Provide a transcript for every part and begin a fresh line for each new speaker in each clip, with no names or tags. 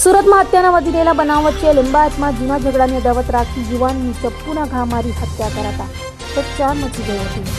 સુરતમાં હત્યાના વધી રહેલા બનાવ વચ્ચે લિંબાયતમાં જૂના ઝઘડાની અદાવત રાખી યુવાનની ચપ્પુના ઘા મારી હત્યા કરાતા ચકચાર મચી ગઈ હતી।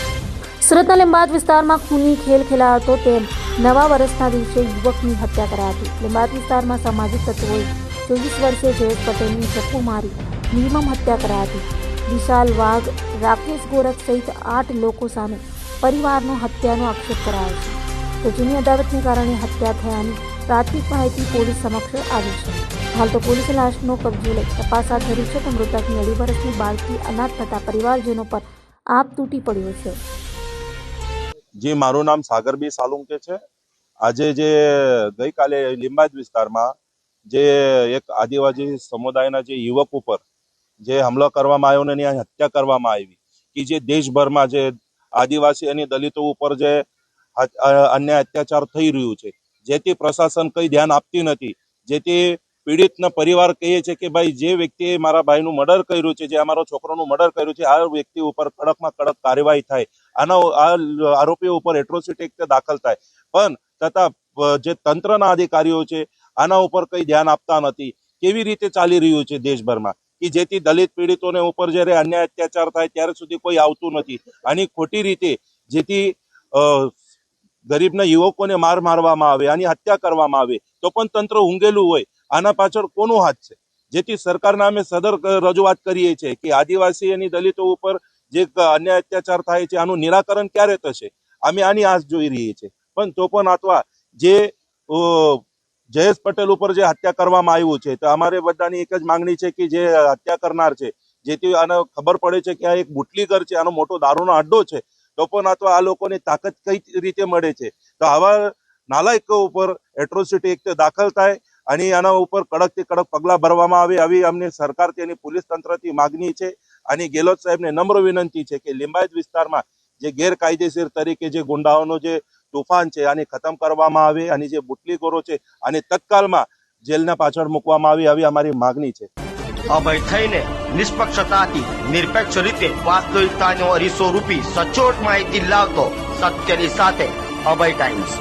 સુરતના લિંબાયત વિસ્તારમાં ખૂની ખેલ ખેલાયો હતો તેમ નવા વર્ષના દિવસે યુવકની હત્યા કરાઈ હતી। લિંબાયત વિસ્તારમાં સામાજિક તત્વોએ 24 વર્ષીય જયેશ પટેલની ચપ્પુ મારી નિર્મમ હત્યા કરાઈ હતી। વિશાલ વાઘ, રાકેશ ગોરખ સહિત 8 લોકો સામે પરિવારનો હત્યાનો આક્ષેપ કરાયો છે। તો જૂની અદાવતને કારણે હત્યા થયાની પ્રાથમિક માહિતી પોલીસ સમક્ષ આવી છે। હાલ તો પોલીસે લાશનો કબજો લઈ તપાસ હાથ ધરી છે। તો મૃતકની 2.5 વર્ષની બાળકી અનાથ થતા પરિવારજનો પર આપ તૂટી પડ્યો છે।
જી, મારું નામ સાગરબી સાલુંકે છે। આજે જે ગઈકાલે લિંબાયત વિસ્તારમાં જે એક આદિવાસી સમુદાયના જે યુવક ઉપર જે હુમલો કરવામાં આવ્યો અને એની હત્યા કરવામાં આવી કે જે દેશભરમાં જે આદિવાસી અને દલિતો ઉપર જે અન્ય અત્યાચાર થઈ રહ્યું છે, જેથી પ્રશાસન કંઈ ધ્યાન આપતી નથી, જેથી પીડિતના પરિવાર કહે છે કે ભાઈ જે વ્યક્તિએ મારા ભાઈનું મર્ડર કર્યું છે, જે અમારો છોકરાનું મર્ડર કર્યું છે, આ વ્યક્તિ ઉપર કડકમાં કડક કાર્યવાહી થાય, આ આરોપીઓ ઉપર એટ્રોસિટી એક્ટ દાખલ થાય। પણ છતાં જે તંત્રના અધિકારીઓ છે આના ઉપર કંઈ ધ્યાન આપતા નથી। કેવી રીતે ચાલી રહ્યું છે દેશભરમાં કે જેથી દલિત પીડિતોને ઉપર જ્યારે અન્ય અત્યાચાર થાય ત્યારે સુધી કોઈ આવતું નથી। આની ખોટી રીતે જેથી ગરીબના યુવકોને મારવામાં આવે, આની હત્યા કરવામાં આવે તો પણ તંત્ર ઊંઘેલું હોય। આના પાછળ કોનો હાથ છે? જેથી સરકારના અમે સદર રજૂઆત કરીએ છીએ કે આદિવાસી અને દલિતો ઉપર જે અન્ય અત્યાચાર થાય છે આનું નિરાકરણ ક્યારે થશે? અમે આની આશ જોઈ રહીએ છીએ। પણ તો પણ અથવા જે જયેશ પટેલ ઉપર જે હત્યા કરવામાં આવ્યું છે તો અમારે બધાની એક જ માંગણી છે કે જે હત્યા કરનાર છે, જેથી આને ખબર પડે છે કે આ એક બુટલીગર છે, આનો મોટો દારૂનો અડ્ડો છે, તો પણ અથવા આ લોકોની તાકાત કઈ રીતે મળે છે? તો આવા નાલાયકો ઉપર એટ્રોસિટી એક્ટ દાખલ થાય અને આના ઉપર કડકથી કડક પગલાં ભરવામાં આવે, આવી અમને સરકારથી અને પોલીસ તંત્રથી માગણી છે। અને ગેહલોત સાહેબને નમ્ર વિનંતી છે કે લિંબાયત વિસ્તારમાં જે ગેરકાયદેસર તરીકે જે ગુંડાઓનો જે તોફાન છે આને ખતમ કરવામાં આવે અને જે બુટલીગોરો છે આને તત્કાલમાં જેલના પાછળ મૂકવામાં આવે, આવી અમારી માગણી છે।
અભય થઈને નિષ્પક્ષતાથી નિરપેક્ષ રીતે વાસ્તવિકતાનો અરીસો રૂપી સચોટ માહિતી લાવતો સત્યની સાથે અભય ટાઈમ્સ।